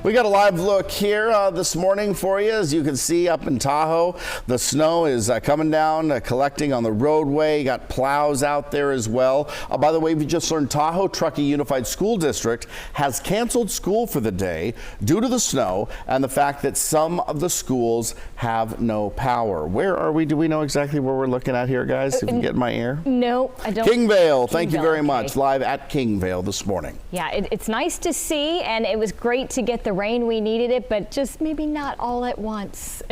We got a live look here this morning for you. As you can see up in Tahoe, the snow is coming down, collecting on the roadway. You got plows out there as well. By the way, we just learned Tahoe Truckee Unified School District has canceled school for the day due to the snow and the fact that some of the schools have no power. Where are we? Do we know exactly where we're looking at here, guys? If you can get in my ear. No, I don't. Kingvale, thank you very much. Live at Kingvale this morning. Yeah, it's nice to see, and it was great to get the rain. We needed it, but just maybe not all at once.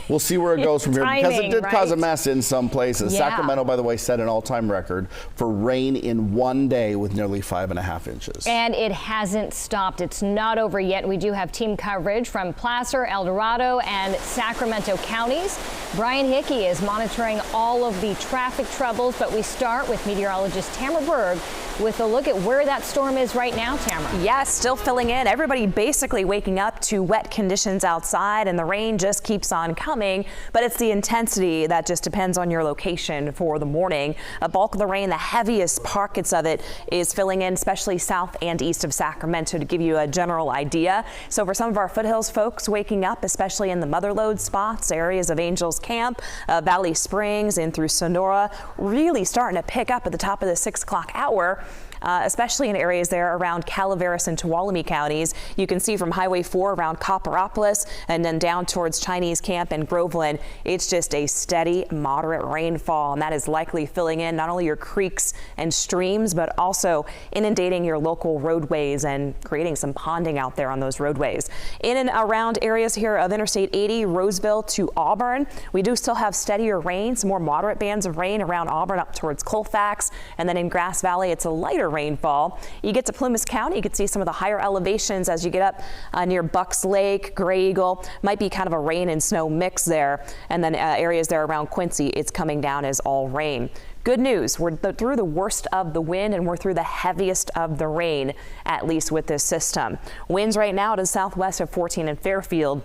We'll see where it goes from here, because it did cause a right? mess in some places. Yeah. Sacramento, by the way, set an all-time record for rain in one day with nearly 5.5 inches. And it hasn't stopped. It's not over yet. We do have team coverage from Placer, El Dorado, and Sacramento counties. Brian Hickey is monitoring all of the traffic troubles, but we start with meteorologist Tamara Berg with a look at where that storm is right now, Tamara. Yes, still filling in. Everybody basically waking up to wet conditions outside, and the rain just keeps on coming, but it's the intensity that just depends on your location for the morning. A bulk of the rain, the heaviest pockets of it, is filling in, especially south and east of Sacramento, to give you a general idea. So for some of our foothills folks waking up, especially in the motherlode spots, areas of Angels Camp, Valley Springs, and through Sonora, really starting to pick up at the top of the 6 o'clock hour. Especially in areas there around Calaveras and Tuolumne counties. You can see from Highway 4 around Copperopolis and then down towards Chinese Camp and Groveland. It's just a steady, moderate rainfall, and that is likely filling in not only your creeks and streams, but also inundating your local roadways and creating some ponding out there on those roadways. In and around areas here of Interstate 80, Roseville to Auburn, we do still have steadier rain, some more moderate bands of rain around Auburn up towards Colfax, and then in Grass Valley, it's a lighter rainfall. You get to Plumas County, you can see some of the higher elevations as you get up near Bucks Lake, Gray Eagle. Might be kind of a rain and snow mix there. And then areas there around Quincy, it's coming down as all rain. Good news, we're through the worst of the wind and we're through the heaviest of the rain, at least with this system. Winds right now to the southwest of 14 in Fairfield.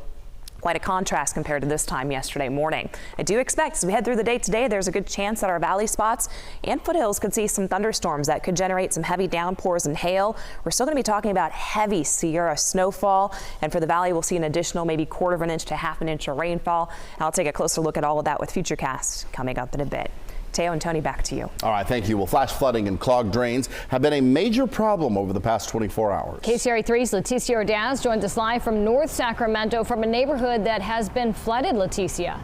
Quite a contrast compared to this time yesterday morning. I do expect as we head through the day today, there's a good chance that our valley spots and foothills could see some thunderstorms that could generate some heavy downpours and hail. We're still going to be talking about heavy Sierra snowfall, and for the valley, we'll see an additional maybe 1/4 inch to 1/2 inch of rainfall. And I'll take a closer look at all of that with Futurecast coming up in a bit. Teo and Tony, back to you. All right, thank you. Well, flash flooding and clogged drains have been a major problem over the past 24 hours. KCRA 3's Leticia Ordaz joins us live from North Sacramento from a neighborhood that has been flooded. Leticia.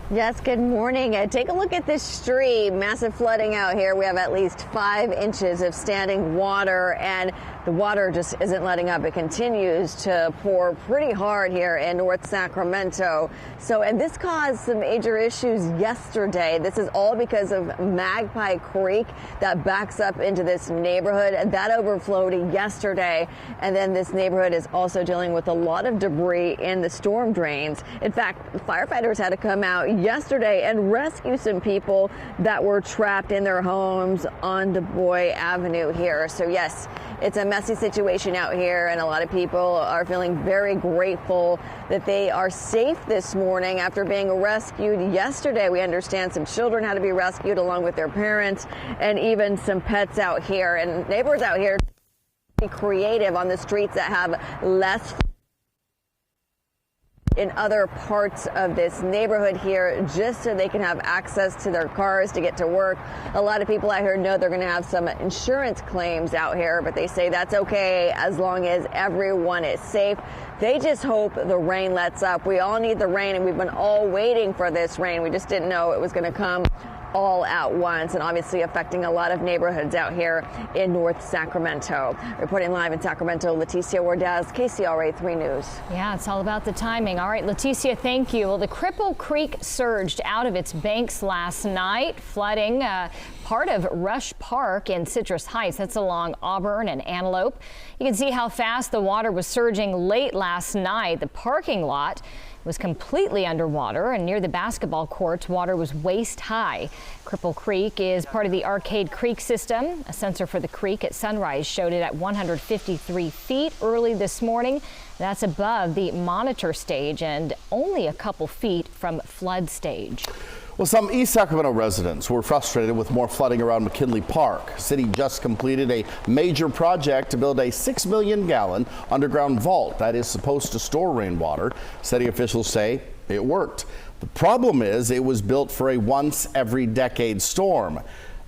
Yes, good morning. Take a look at this stream. Massive flooding out here. We have at least 5 inches of standing water, and the water just isn't letting up. It continues to pour pretty hard here in North Sacramento. And this caused some major issues yesterday. This is all because of Magpie Creek that backs up into this neighborhood, and that overflowed yesterday. And then this neighborhood is also dealing with a lot of debris in the storm drains. In fact, firefighters had to come out yesterday and rescue some people that were trapped in their homes on Du Bois Avenue here. So yes, it's a messy situation out here, and a lot of people are feeling very grateful that they are safe this morning after being rescued yesterday. We understand some children had to be rescued along with their parents, and even some pets out here. And neighbors out here be creative on the streets that have less in other parts of this neighborhood here, just so they can have access to their cars to get to work. A lot of people out here know they're going to have some insurance claims out here, but they say that's okay as long as everyone is safe. They just hope the rain lets up. We all need the rain, and we've been all waiting for this rain. We just didn't know it was going to come all at once, and obviously affecting a lot of neighborhoods out here in North Sacramento. Reporting live in Sacramento, Leticia Ordaz, KCRA 3 News. Yeah, it's all about the timing. All right, Leticia, thank you. Well, the Cripple Creek surged out of its banks last night, flooding part of Rush Park in Citrus Heights. That's along Auburn and Antelope. You can see how fast the water was surging late last night. The parking lot was completely underwater, and near the basketball courts, water was waist high. Cripple Creek is part of the Arcade Creek system. A sensor for the creek at sunrise showed it at 153 feet early this morning. That's above the monitor stage and only a couple feet from flood stage. Well, some East Sacramento residents were frustrated with more flooding around McKinley Park. The city just completed a major project to build a 6 million gallon underground vault that is supposed to store rainwater. City officials say it worked. The problem is it was built for a once every decade storm.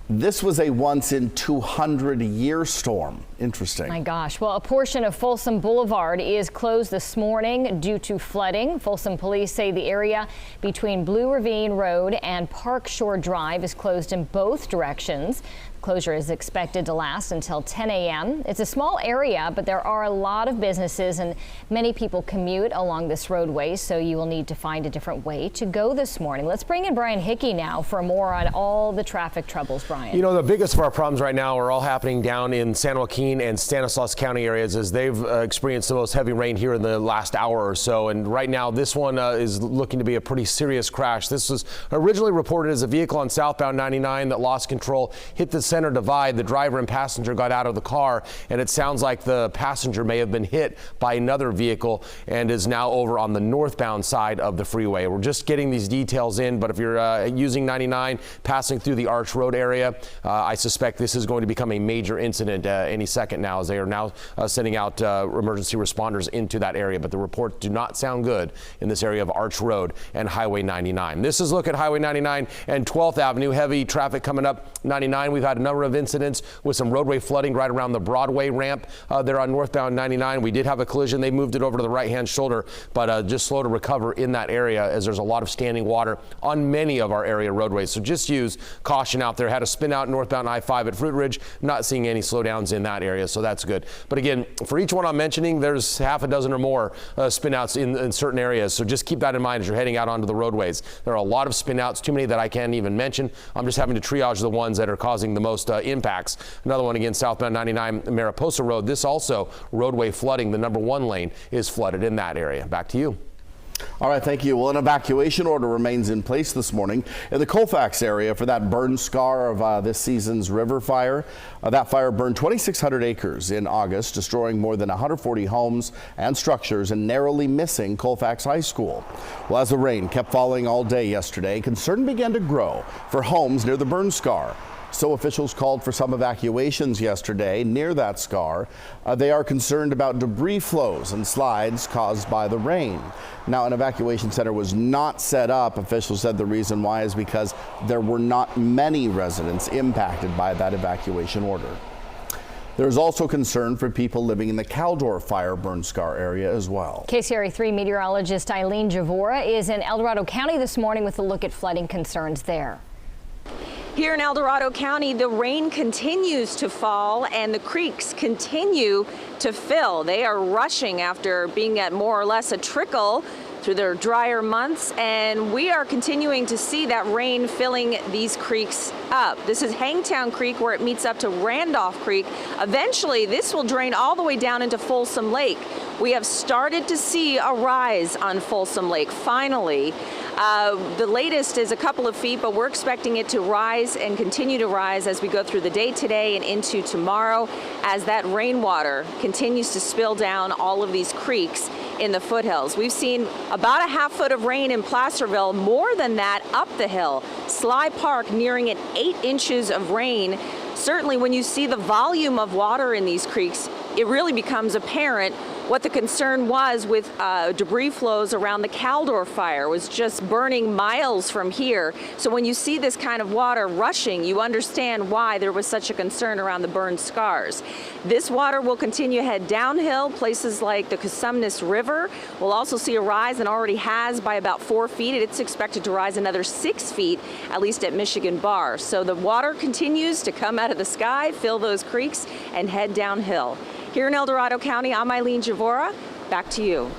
This was a once in 200-year storm. Interesting. My gosh. Well, a portion of Folsom Boulevard is closed this morning due to flooding. Folsom police say the area between Blue Ravine Road and Park Shore Drive is closed in both directions. Closure is expected to last until 10 a.m. It's a small area, but there are a lot of businesses and many people commute along this roadway, so you will need to find a different way to go this morning. Let's bring in Brian Hickey now for more on all the traffic troubles. Brian. You know, the biggest of our problems right now are all happening down in San Joaquin and Stanislaus County areas, as they've experienced the most heavy rain here in the last hour or so. And right now, this one is looking to be a pretty serious crash. This was originally reported as a vehicle on southbound 99 that lost control, hit the center divide. The driver and passenger got out of the car, and it sounds like the passenger may have been hit by another vehicle and is now over on the northbound side of the freeway. We're just getting these details in, but if you're using 99 passing through the Arch Road area, I suspect this is going to become a major incident any second now, as they are now sending out emergency responders into that area. But the reports do not sound good in this area of Arch Road and Highway 99. This is a look at Highway 99 and 12th Avenue. Heavy traffic coming up 99. We've had a number of incidents with some roadway flooding right around the Broadway ramp there on northbound 99. We did have a collision. They moved it over to the right-hand shoulder, but just slow to recover in that area, as there's a lot of standing water on many of our area roadways. So just use caution out there. Had a spin out northbound I-5 at Fruit Ridge. Not seeing any slowdowns in that area, so that's good. But again, for each one I'm mentioning, there's half a dozen or more spin outs in certain areas. So just keep that in mind as you're heading out onto the roadways. There are a lot of spin outs, too many that I can't even mention. I'm just having to triage the ones that are causing the most impacts. Another one again, southbound 99 Mariposa Road. This also roadway flooding. The number 1 lane is flooded in that area. Back to you. All right, thank you. Well, an evacuation order remains in place this morning in the Colfax area for that burn scar of this season's river fire. That fire burned 2,600 acres in August, destroying more than 140 homes and structures and narrowly missing Colfax High School. Well, as the rain kept falling all day yesterday, concern began to grow for homes near the burn scar. So officials called for some evacuations yesterday near that scar. They are concerned about debris flows and slides caused by the rain. Now, an evacuation center was not set up. Officials said the reason why is because there were not many residents impacted by that evacuation order. There's also concern for people living in the Caldor fire burn scar area as well. KCRA 3 meteorologist Eileen Javora is in El Dorado County this morning with a look at flooding concerns there. Here in El Dorado County, the rain continues to fall and the creeks continue to fill. They are rushing after being at more or less a trickle through their drier months, and we are continuing to see that rain filling these creeks up. This is Hangtown Creek, where it meets up to Randolph Creek. Eventually, this will drain all the way down into Folsom Lake. We have started to see a rise on Folsom Lake, finally. The latest is a couple of feet, but we're expecting it to rise and continue to rise as we go through the day today and into tomorrow, as that rainwater continues to spill down all of these creeks in the foothills. We've seen about a half foot of rain in Placerville, more than that up the hill. Sly Park nearing at 8 inches of rain. Certainly when you see the volume of water in these creeks, it really becomes apparent what the concern was with debris flows around the Caldor fire. Was just burning miles from here. So when you see this kind of water rushing, you understand why there was such a concern around the burned scars. This water will continue to head downhill. Places like the Cosumnes River will also see a rise, and already has, by about 4 feet. It's expected to rise another 6 feet, at least at Michigan Bar. So the water continues to come out of the sky, fill those creeks, and head downhill. Here in El Dorado County, I'm Eileen Javora. Back to you.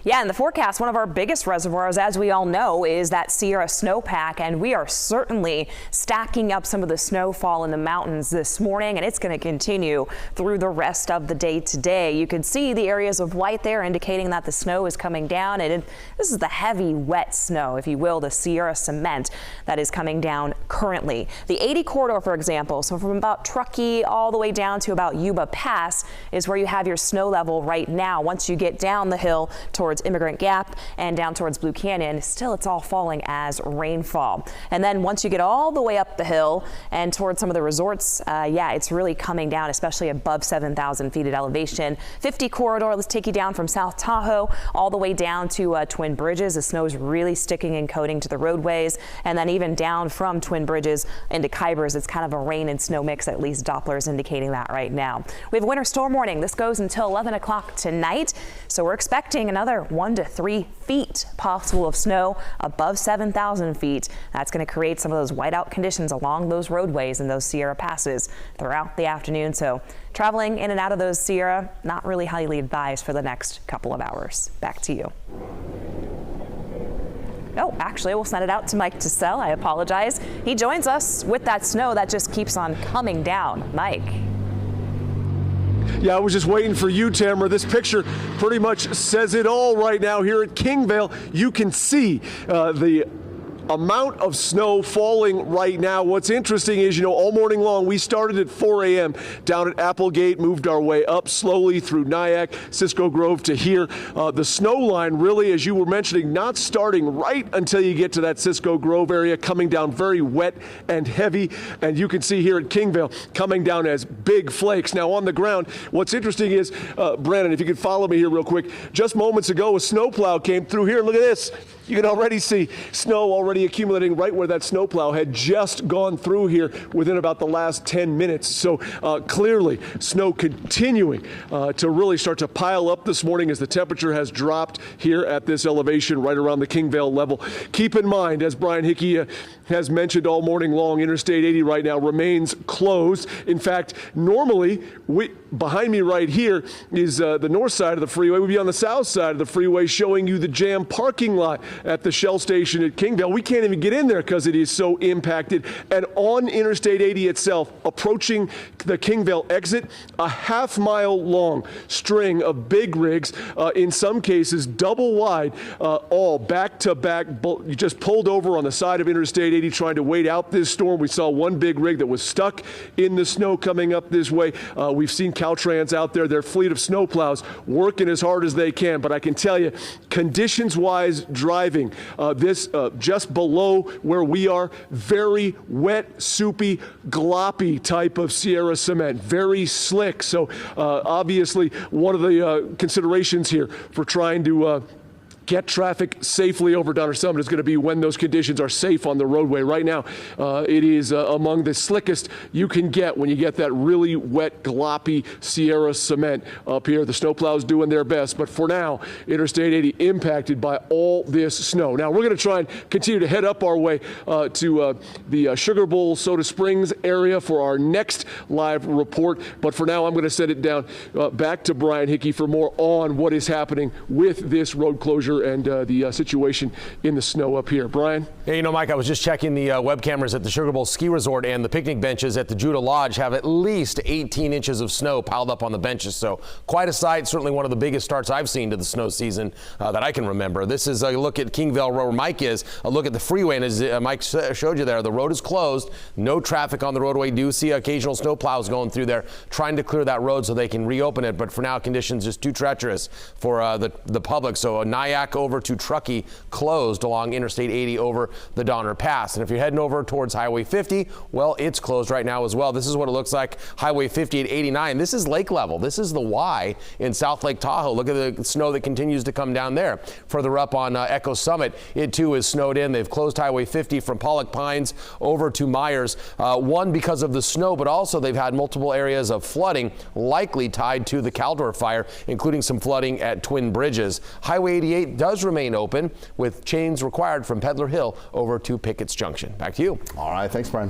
Yeah, in the forecast, one of our biggest reservoirs, as we all know, is that Sierra snowpack, and we are certainly stacking up some of the snowfall in the mountains this morning, and it's going to continue through the rest of the day today. You can see the areas of white there indicating that the snow is coming down, and this is the heavy, wet snow, if you will, the Sierra cement that is coming down currently. The 80 corridor, for example, so from about Truckee all the way down to about Yuba Pass is where you have your snow level right now. Once you get down the hill towards towards Immigrant Gap and down towards Blue Canyon. Still, it's all falling as rainfall. And then once you get all the way up the hill and towards some of the resorts, yeah, it's really coming down, especially above 7,000 feet at elevation. 50 corridor, let's take you down from South Tahoe all the way down to Twin Bridges. The snow is really sticking and coating to the roadways. And then even down from Twin Bridges into Kybers, it's kind of a rain and snow mix, at least Doppler's indicating that right now. We have a winter storm warning. This goes until 11 o'clock tonight. So we're expecting another 1 to 3 feet possible of snow above 7,000 feet. That's going to create some of those whiteout conditions along those roadways and those Sierra passes throughout the afternoon. So traveling in and out of those Sierra, not really highly advised for the next couple of hours. Back to you. Oh, actually, we'll send it out to Mike Tassell. I apologize. He joins us with that snow that just keeps on coming down. Mike. Yeah, I was just waiting for you, Tamara. This picture pretty much says it all right now here at Kingvale. You can see the amount of snow falling right now. What's interesting is, all morning long, we started at 4 a.m. down at Applegate, moved our way up slowly through Nyack, Cisco Grove to here. The snow line really, as you were mentioning, not starting right until you get to that Cisco Grove area, coming down very wet and heavy. And you can see here at Kingvale coming down as big flakes. Now on the ground, what's interesting is, Brandon, if you could follow me here real quick, just moments ago, a snowplow came through here. Look at this. You can already see snow already accumulating right where that snowplow had just gone through here within about the last 10 minutes. So clearly snow continuing to really start to pile up this morning as the temperature has dropped here at this elevation right around the Kingvale level. Keep in mind, as Brian Hickey has mentioned all morning long, Interstate 80 right now remains closed. In fact, normally behind me right here is the north side of the freeway. We'd be on the south side of the freeway showing you the jam parking lot at the Shell station at Kingvale. We can't even get in there because it is so impacted. And on Interstate 80 itself, approaching the Kingvale exit, a half-mile long string of big rigs, in some cases double wide, all back-to-back, just pulled over on the side of Interstate 80 trying to wait out this storm. We saw one big rig that was stuck in the snow coming up this way. We've seen Caltrans out there, their fleet of snowplows, working as hard as they can. But I can tell you, conditions-wise driving, this just below where we are, very wet, soupy, gloppy type of Sierra cement, very slick. So obviously one of the considerations here for trying to get traffic safely over Donner Summit is going to be when those conditions are safe on the roadway. Right now, it is among the slickest you can get when you get that really wet, gloppy Sierra cement up here. The snowplows doing their best, but for now, Interstate 80 impacted by all this snow. Now, we're going to try and continue to head up our way to the Sugar Bowl, Soda Springs area for our next live report, but for now, I'm going to send it down back to Brian Hickey for more on what is happening with this road closure and the situation in the snow up here. Brian? Hey, Mike, I was just checking the web cameras at the Sugar Bowl Ski Resort, and the picnic benches at the Judah Lodge have at least 18 inches of snow piled up on the benches. So quite a sight, certainly one of the biggest starts I've seen to the snow season that I can remember. This is a look at Kingvale where Mike is, a look at the freeway, and as Mike showed you there, the road is closed, no traffic on the roadway. Do see occasional snow plows going through there, trying to clear that road so they can reopen it, but for now, conditions just too treacherous for the public. So Nyack over to Truckee closed along Interstate 80 over the Donner Pass. And if you're heading over towards Highway 50, well, it's closed right now as well. This is what it looks like. Highway 50 at 89. This is lake level. This is the Y in South Lake Tahoe. Look at the snow that continues to come down there. Further up on Echo Summit, it too is snowed in. They've closed Highway 50 from Pollock Pines over to Myers. One, because of the snow, but also they've had multiple areas of flooding, likely tied to the Caldor fire, including some flooding at Twin Bridges. Highway 88 does remain open with chains required from Peddler Hill over to Pickett's Junction. Back to you. All right. Thanks, Brian.